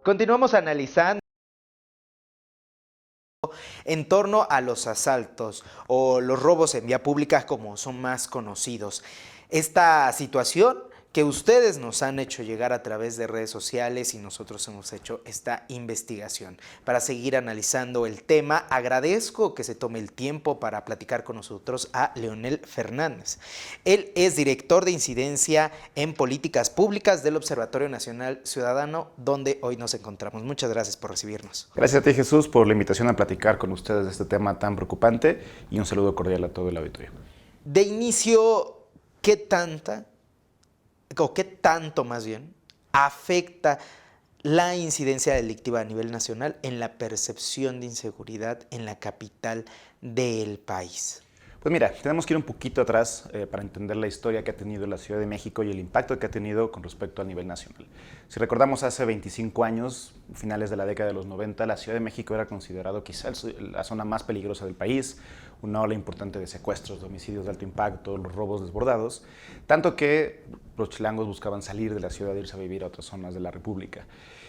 Continuamos analizando en torno a los asaltos o los robos en vía pública como son más conocidos. Esta situación que ustedes nos han hecho llegar a través de redes sociales y nosotros hemos hecho esta investigación. Para seguir analizando el tema, agradezco que se tome el tiempo para platicar con nosotros a Leonel Fernández. Él es director de incidencia en políticas públicas del Observatorio Nacional Ciudadano, donde hoy nos encontramos. Muchas gracias por recibirnos. Gracias a ti, Jesús, por la invitación a platicar con ustedes de este tema tan preocupante y un saludo cordial a todo el auditorio. De inicio, ¿qué tanto más bien afecta la incidencia delictiva a nivel nacional en la percepción de inseguridad en la capital del país? Pues mira, tenemos que ir un poquito atrás para entender la historia que ha tenido la Ciudad de México y el impacto que ha tenido con respecto al nivel nacional. Si recordamos hace 25 años, finales de la década de los 90, la Ciudad de México era considerado quizá la zona más peligrosa del país, una ola importante de secuestros, de homicidios de alto impacto, los robos desbordados, tanto que los chilangos buscaban salir de la ciudad e irse a vivir a otras zonas de la República.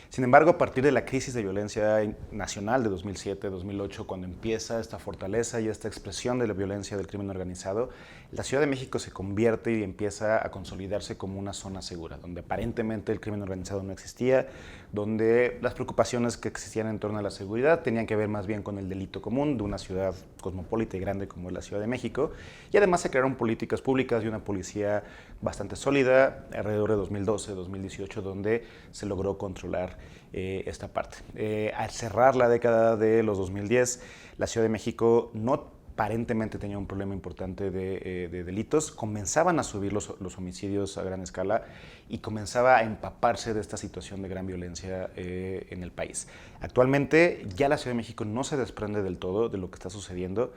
Sin embargo, a partir de la crisis de violencia nacional de 2007-2008, cuando empieza esta fortaleza y esta expresión de la violencia del crimen organizado, la Ciudad de México se convierte y empieza a consolidarse como una zona segura, donde aparentemente el crimen organizado no existía, donde las preocupaciones que existían en torno a la seguridad tenían que ver más bien con el delito común de una ciudad cosmopolita y grande como es la Ciudad de México, y además se crearon políticas públicas y una policía bastante sólida alrededor de 2012-2018, donde se logró controlar esta parte. Al cerrar la década de los 2010, la Ciudad de México no aparentemente tenía un problema importante de delitos, comenzaban a subir los homicidios a gran escala y comenzaba a empaparse de esta situación de gran violencia en el país. Actualmente ya la Ciudad de México no se desprende del todo de lo que está sucediendo.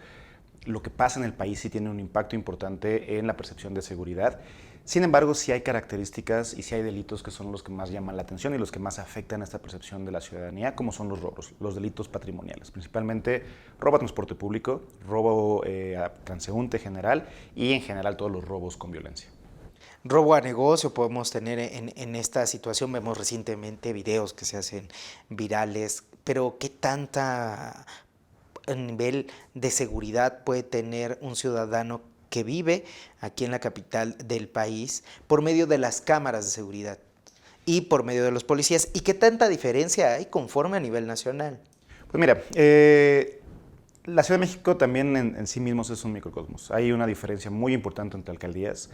Lo que pasa en el país sí tiene un impacto importante en la percepción de seguridad. Sin embargo, sí hay características y sí hay delitos que son los que más llaman la atención y los que más afectan esta percepción de la ciudadanía, como son los robos, los delitos patrimoniales, principalmente robo a transporte público, robo a transeúnte general y en general todos los robos con violencia. Robo a negocio podemos tener en esta situación. Vemos recientemente videos que se hacen virales, pero ¿qué tanta nivel de seguridad puede tener un ciudadano que vive aquí en la capital del país por medio de las cámaras de seguridad y por medio de los policías? ¿Y qué tanta diferencia hay conforme a nivel nacional? Pues mira, la Ciudad de México también en sí mismos es un microcosmos. Hay una diferencia muy importante entre alcaldías.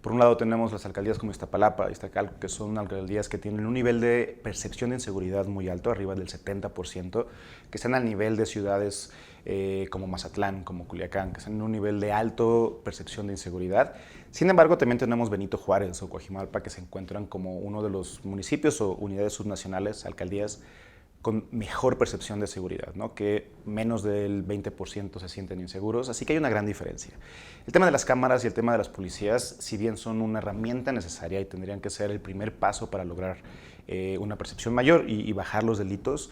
Por un lado tenemos las alcaldías como Iztapalapa, Iztacalco, que son alcaldías que tienen un nivel de percepción de inseguridad muy alto, arriba del 70%, que están al nivel de ciudades como Mazatlán, como Culiacán, que están en un nivel de alto percepción de inseguridad. Sin embargo, también tenemos Benito Juárez o Coajimalpa, que se encuentran como uno de los municipios o unidades subnacionales, alcaldías, con mejor percepción de seguridad, ¿no? Que menos del 20% se sienten inseguros, así que hay una gran diferencia. El tema de las cámaras y el tema de las policías, si bien son una herramienta necesaria y tendrían que ser el primer paso para lograr una percepción mayor y bajar los delitos,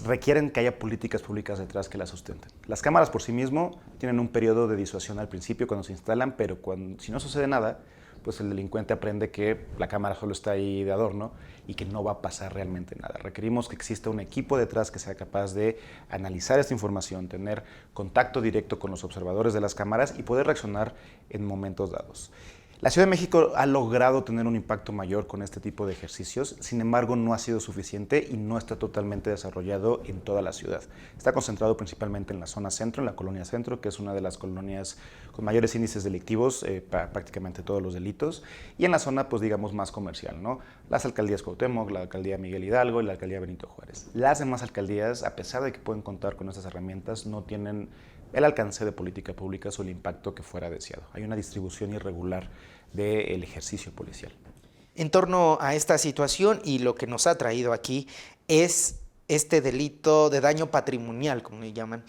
requieren que haya políticas públicas detrás que las sustenten. Las cámaras por sí mismo tienen un periodo de disuasión al principio cuando se instalan, pero si no sucede nada, pues el delincuente aprende que la cámara solo está ahí de adorno y que no va a pasar realmente nada. Requerimos que exista un equipo detrás que sea capaz de analizar esta información, tener contacto directo con los observadores de las cámaras y poder reaccionar en momentos dados. La Ciudad de México ha logrado tener un impacto mayor con este tipo de ejercicios, sin embargo no ha sido suficiente y no está totalmente desarrollado en toda la ciudad. Está concentrado principalmente en la zona centro, en la colonia centro, que es una de las colonias con mayores índices delictivos para prácticamente todos los delitos, y en la zona, pues digamos, más comercial, ¿no? Las alcaldías Cuauhtémoc, la alcaldía Miguel Hidalgo y la alcaldía Benito Juárez. Las demás alcaldías, a pesar de que pueden contar con estas herramientas, no tienen el alcance de política pública o el impacto que fuera deseado. Hay una distribución irregular del ejercicio policial. En torno a esta situación y lo que nos ha traído aquí es este delito de daño patrimonial, como le llaman,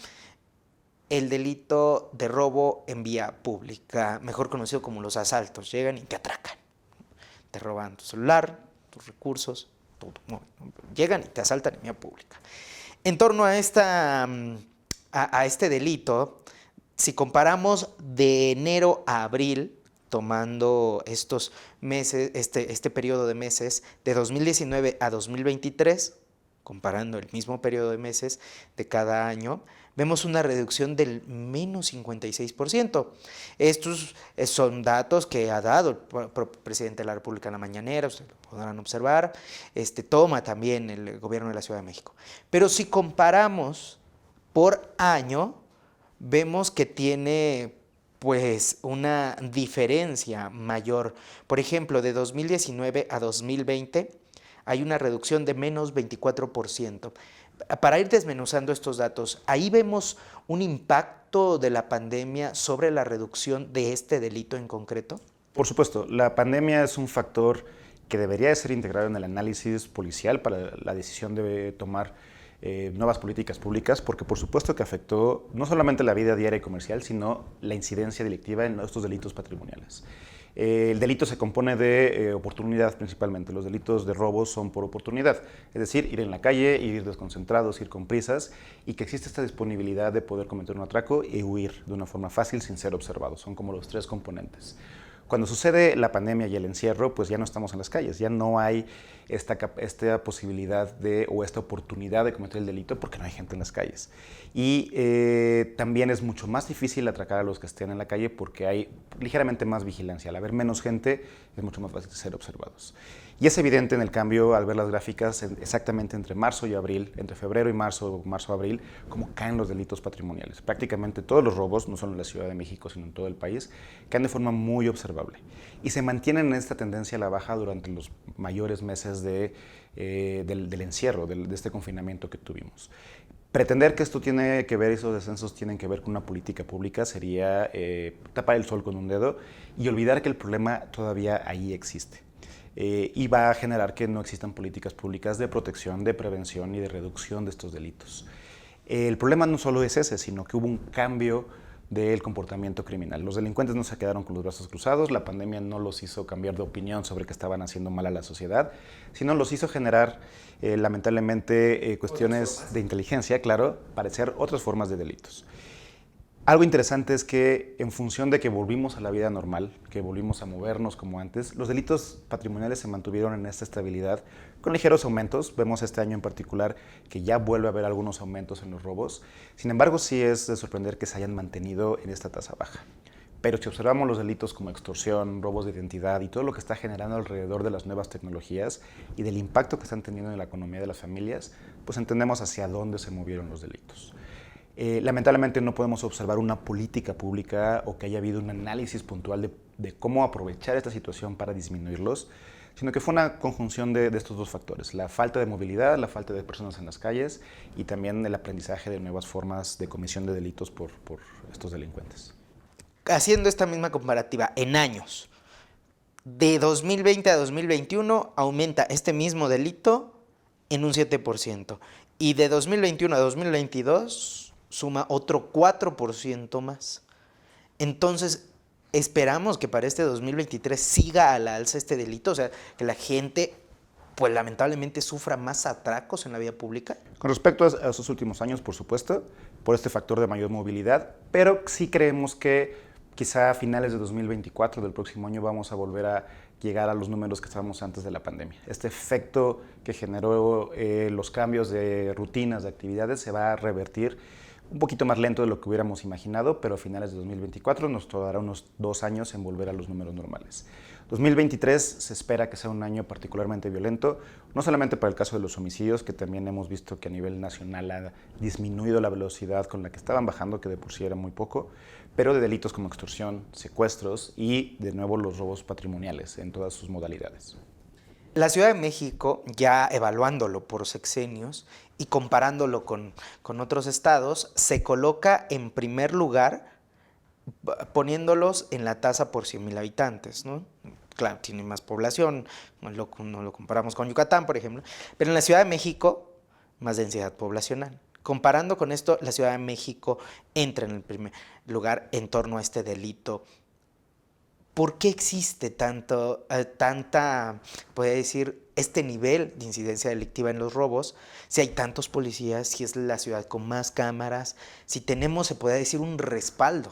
el delito de robo en vía pública, mejor conocido como los asaltos. Llegan y te atracan, te roban tu celular, tus recursos, todo. Llegan y te asaltan en vía pública. En torno a este delito, si comparamos de enero a abril, tomando estos meses, este periodo de meses de 2019 a 2023, comparando el mismo periodo de meses de cada año, vemos una reducción del menos 56%. Estos son datos que ha dado el propio presidente de la República en la mañanera, ustedes lo podrán observar, toma también el gobierno de la Ciudad de México. Pero si comparamos por año, vemos que tiene pues una diferencia mayor. Por ejemplo, de 2019 a 2020 hay una reducción de menos 24%. Para ir desmenuzando estos datos, ahí vemos un impacto de la pandemia sobre la reducción de este delito en concreto. Por supuesto, la pandemia es un factor que debería de ser integrado en el análisis policial para la decisión de tomar nuevas políticas públicas, porque por supuesto que afectó no solamente la vida diaria y comercial, sino la incidencia delictiva en estos delitos patrimoniales. El delito se compone de oportunidad principalmente. Los delitos de robo son por oportunidad, es decir, ir en la calle, ir desconcentrados, ir con prisas, y que existe esta disponibilidad de poder cometer un atraco y huir de una forma fácil sin ser observados. Son como los tres componentes. Cuando sucede la pandemia y el encierro, pues ya no estamos en las calles, ya no hay esta posibilidad o esta oportunidad de cometer el delito porque no hay gente en las calles. Y también es mucho más difícil atracar a los que estén en la calle porque hay ligeramente más vigilancia. Al haber menos gente, es mucho más fácil ser observados. Y es evidente en el cambio al ver las gráficas exactamente entre marzo y abril, entre febrero y marzo, marzo-abril, cómo caen los delitos patrimoniales. Prácticamente todos los robos, no solo en la Ciudad de México, sino en todo el país, caen de forma muy observable. Y se mantienen en esta tendencia a la baja durante los mayores meses del encierro, de este confinamiento que tuvimos. Pretender que esto tiene que ver, esos descensos tienen que ver con una política pública, sería tapar el sol con un dedo y olvidar que el problema todavía ahí existe. Y va a generar que no existan políticas públicas de protección, de prevención y de reducción de estos delitos. El problema no solo es ese, sino que hubo un cambio del comportamiento criminal. Los delincuentes no se quedaron con los brazos cruzados, la pandemia no los hizo cambiar de opinión sobre que estaban haciendo mal a la sociedad, sino los hizo generar, lamentablemente, cuestiones de inteligencia, claro, para hacer otras formas de delitos. Algo interesante es que en función de que volvimos a la vida normal, que volvimos a movernos como antes, los delitos patrimoniales se mantuvieron en esta estabilidad con ligeros aumentos. Vemos este año en particular que ya vuelve a haber algunos aumentos en los robos. Sin embargo, sí es de sorprender que se hayan mantenido en esta tasa baja. Pero si observamos los delitos como extorsión, robos de identidad y todo lo que está generando alrededor de las nuevas tecnologías y del impacto que están teniendo en la economía de las familias, pues entendemos hacia dónde se movieron los delitos. Lamentablemente no podemos observar una política pública o que haya habido un análisis puntual de cómo aprovechar esta situación para disminuirlos, sino que fue una conjunción de estos dos factores, la falta de movilidad, la falta de personas en las calles y también el aprendizaje de nuevas formas de comisión de delitos por estos delincuentes. Haciendo esta misma comparativa en años, de 2020 a 2021 aumenta este mismo delito en un 7%, y de 2021 a 2022 suma otro 4% más. Entonces, esperamos que para este 2023 siga a la alza este delito, o sea, que la gente, pues lamentablemente, sufra más atracos en la vía pública. Con respecto a esos últimos años, por supuesto, por este factor de mayor movilidad, pero sí creemos que quizá a finales de 2024, del próximo año, vamos a volver a llegar a los números que estábamos antes de la pandemia. Este efecto que generó los cambios de rutinas, de actividades, se va a revertir un poquito más lento de lo que hubiéramos imaginado, pero a finales de 2024 nos tardará unos 2 años en volver a los números normales. 2023 se espera que sea un año particularmente violento, no solamente para el caso de los homicidios, que también hemos visto que a nivel nacional ha disminuido la velocidad con la que estaban bajando, que de por sí era muy poco, pero de delitos como extorsión, secuestros y, de nuevo, los robos patrimoniales en todas sus modalidades. La Ciudad de México, ya evaluándolo por sexenios y comparándolo con otros estados, se coloca en primer lugar poniéndolos en la tasa por 100,000 habitantes, ¿no? Claro, tiene más población, no lo comparamos con Yucatán, por ejemplo, pero en la Ciudad de México, más densidad poblacional. Comparando con esto, la Ciudad de México entra en el primer lugar en torno a este delito. ¿Por qué existe tanta, puede decir, este nivel de incidencia delictiva en los robos? Si hay tantos policías, si es la ciudad con más cámaras, si tenemos, se puede decir, un respaldo.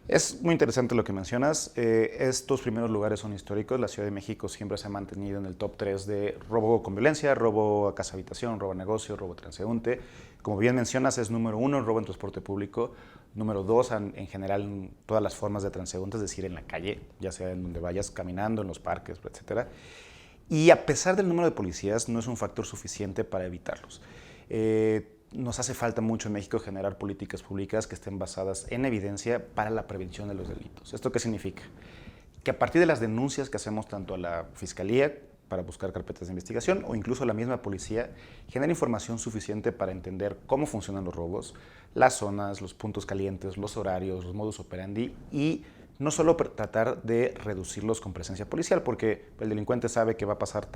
Es muy interesante lo que mencionas. Estos primeros lugares son históricos. La Ciudad de México siempre se ha mantenido en el top 3 de robo con violencia, robo a casa habitación, robo a negocio, robo transeúnte. Como bien mencionas, es número 1 en robo en transporte público, número 2 en general en todas las formas de transeúnte, es decir, en la calle, ya sea en donde vayas caminando, en los parques, etcétera. Y a pesar del número de policías, no es un factor suficiente para evitarlos. Nos hace falta mucho en México generar políticas públicas que estén basadas en evidencia para la prevención de los delitos. ¿Esto qué significa? Que a partir de las denuncias que hacemos tanto a la Fiscalía para buscar carpetas de investigación o incluso a la misma policía, genera información suficiente para entender cómo funcionan los robos, las zonas, los puntos calientes, los horarios, los modus operandi y no solo tratar de reducirlos con presencia policial, porque el delincuente sabe que va a pasar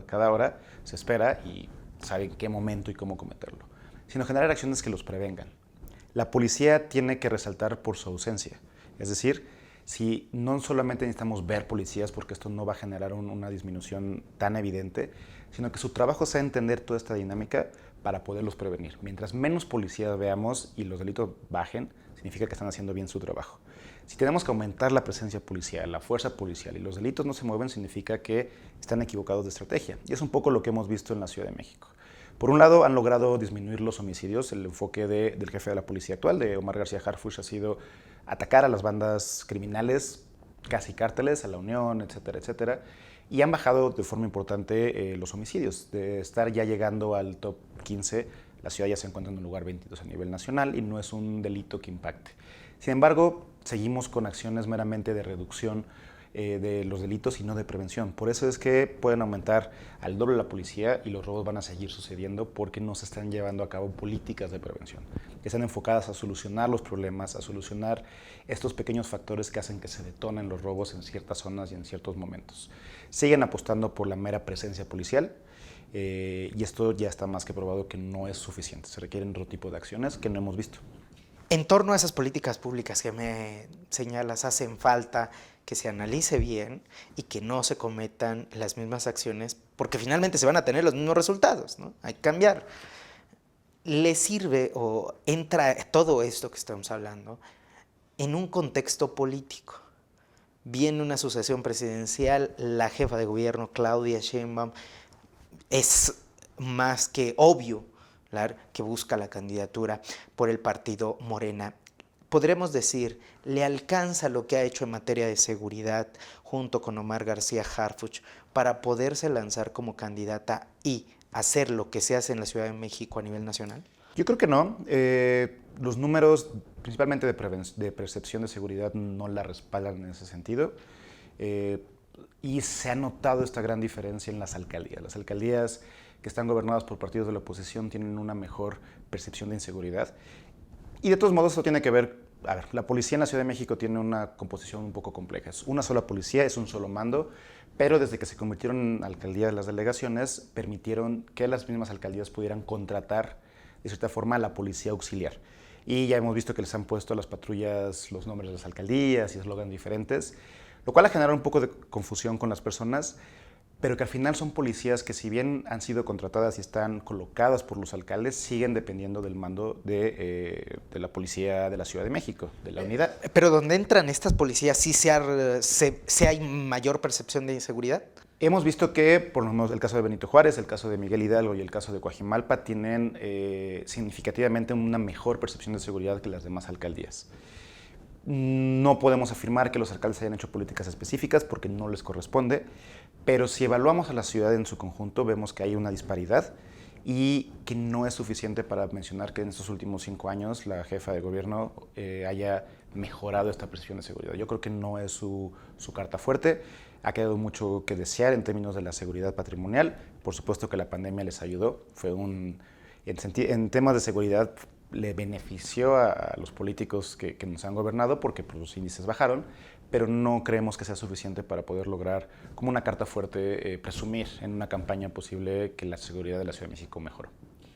cada hora, se espera y sabe en qué momento y cómo cometerlo, sino generar acciones que los prevengan. La policía tiene que resaltar por su ausencia, es decir, si no solamente necesitamos ver policías porque esto no va a generar una disminución tan evidente, sino que su trabajo sea entender toda esta dinámica para poderlos prevenir. Mientras menos policías veamos y los delitos bajen, significa que están haciendo bien su trabajo. Si tenemos que aumentar la presencia policial, la fuerza policial y los delitos no se mueven, significa que están equivocados de estrategia. Y es un poco lo que hemos visto en la Ciudad de México. Por un lado, han logrado disminuir los homicidios. El enfoque del jefe de la policía actual, de Omar García Harfuch, ha sido atacar a las bandas criminales, casi cárteles, a la Unión, etcétera, etcétera. Y han bajado de forma importante los homicidios. De estar ya llegando al top 15, la ciudad ya se encuentra en un lugar 22 a nivel nacional y no es un delito que impacte. Sin embargo, seguimos con acciones meramente de reducción de los delitos y no de prevención. Por eso es que pueden aumentar al doble la policía y los robos van a seguir sucediendo porque no se están llevando a cabo políticas de prevención, que están enfocadas a solucionar los problemas, a solucionar estos pequeños factores que hacen que se detonen los robos en ciertas zonas y en ciertos momentos. Siguen apostando por la mera presencia policial y esto ya está más que probado que no es suficiente. Se requieren otro tipo de acciones que no hemos visto. En torno a esas políticas públicas que me señalas, hacen falta que se analice bien y que no se cometan las mismas acciones, porque finalmente se van a tener los mismos resultados, ¿no? Hay que cambiar. ¿Le sirve o entra todo esto que estamos hablando en un contexto político? Viene una sucesión presidencial, la jefa de gobierno, Claudia Sheinbaum, es más que obvio que busca la candidatura por el partido Morena. Podremos decir, ¿le alcanza lo que ha hecho en materia de seguridad junto con Omar García Harfuch para poderse lanzar como candidata y hacer lo que se hace en la Ciudad de México a nivel nacional? Yo creo que no. Los números, principalmente de percepción de seguridad, no la respaldan en ese sentido. Y se ha notado esta gran diferencia en las alcaldías. Las alcaldías que están gobernadas por partidos de la oposición tienen una mejor percepción de inseguridad. Y de todos modos esto tiene que ver, la policía en la Ciudad de México tiene una composición un poco compleja. Es una sola policía, es un solo mando, pero desde que se convirtieron en alcaldías las delegaciones, permitieron que las mismas alcaldías pudieran contratar de cierta forma a la policía auxiliar. Y ya hemos visto que les han puesto a las patrullas los nombres de las alcaldías y eslogan diferentes, lo cual ha generado un poco de confusión con las personas, pero que al final son policías que, si bien han sido contratadas y están colocadas por los alcaldes, siguen dependiendo del mando de la policía de la Ciudad de México, de la unidad. Pero donde entran estas policías, ¿sí se hay mayor percepción de inseguridad? Hemos visto que, por lo menos el caso de Benito Juárez, el caso de Miguel Hidalgo y el caso de Coajimalpa tienen significativamente una mejor percepción de seguridad que las demás alcaldías. No podemos afirmar que los alcaldes hayan hecho políticas específicas porque no les corresponde, pero si evaluamos a la ciudad en su conjunto, vemos que hay una disparidad y que no es suficiente para mencionar que en estos últimos 5 años la jefa de gobierno haya mejorado esta percepción de seguridad. Yo creo que no es su carta fuerte. Ha quedado mucho que desear en términos de la seguridad patrimonial. Por supuesto que la pandemia les ayudó. En temas de seguridad le benefició a los políticos que nos han gobernado porque pues, los índices bajaron, pero no creemos que sea suficiente para poder lograr, como una carta fuerte, presumir en una campaña posible que la seguridad de la Ciudad de México mejoró.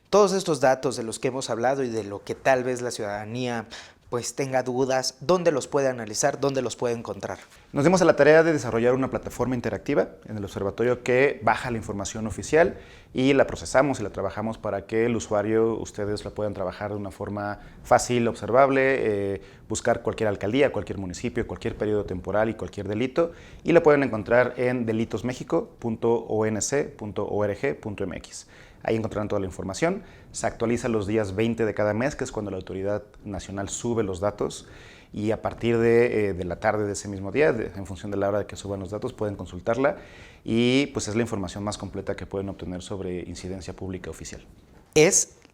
Todos estos datos de los que hemos hablado y de lo que tal vez la ciudadanía pues tenga dudas, ¿dónde los puede analizar, dónde los puede encontrar? Nos dimos a la tarea de desarrollar una plataforma interactiva en el observatorio que baja la información oficial y la procesamos y la trabajamos para que el usuario, ustedes la puedan trabajar de una forma fácil, observable, buscar cualquier alcaldía, cualquier municipio, cualquier periodo temporal y cualquier delito, y la pueden encontrar en delitosmexico.onc.org.mx. Ahí encontrarán toda la información. Se actualiza los días 20 de cada mes, que es cuando la autoridad nacional sube los datos, y a partir de la tarde de ese mismo día, en función de la hora de que suban los datos, pueden consultarla, y pues es la información más completa que pueden obtener sobre incidencia pública oficial.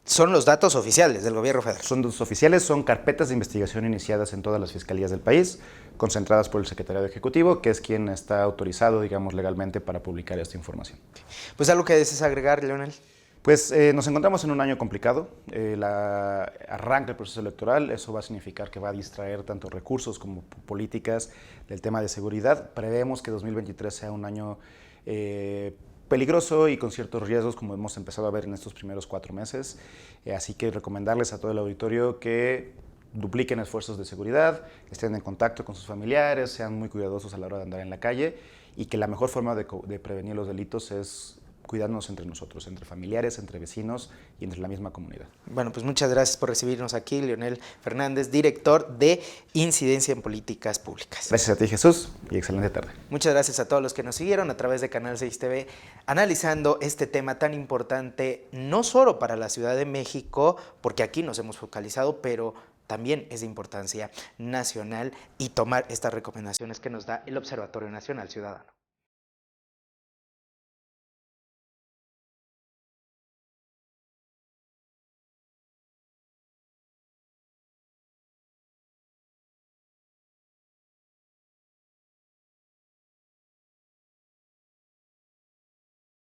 Son los datos oficiales del gobierno federal. Son datos oficiales, son carpetas de investigación iniciadas en todas las fiscalías del país, concentradas por el Secretariado Ejecutivo, que es quien está autorizado, digamos, legalmente para publicar esta información. Pues algo que desees agregar, Leonel. Pues nos encontramos en un año complicado. Arranca el proceso electoral, eso va a significar que va a distraer tanto recursos como políticas del tema de seguridad. Prevemos que 2023 sea un año peligroso y con ciertos riesgos, como hemos empezado a ver en estos primeros 4 meses. Así que recomendarles a todo el auditorio que dupliquen esfuerzos de seguridad, estén en contacto con sus familiares, sean muy cuidadosos a la hora de andar en la calle, y que la mejor forma de prevenir los delitos es cuidarnos entre nosotros, entre familiares, entre vecinos y entre la misma comunidad. Bueno, pues muchas gracias por recibirnos aquí, Leonel Fernández, director de Incidencia en Políticas Públicas. Gracias a ti, Jesús, y excelente tarde. Muchas gracias a todos los que nos siguieron a través de Canal 6 TV, analizando este tema tan importante, no solo para la Ciudad de México, porque aquí nos hemos focalizado, pero también es de importancia nacional, y tomar estas recomendaciones que nos da el Observatorio Nacional Ciudadano.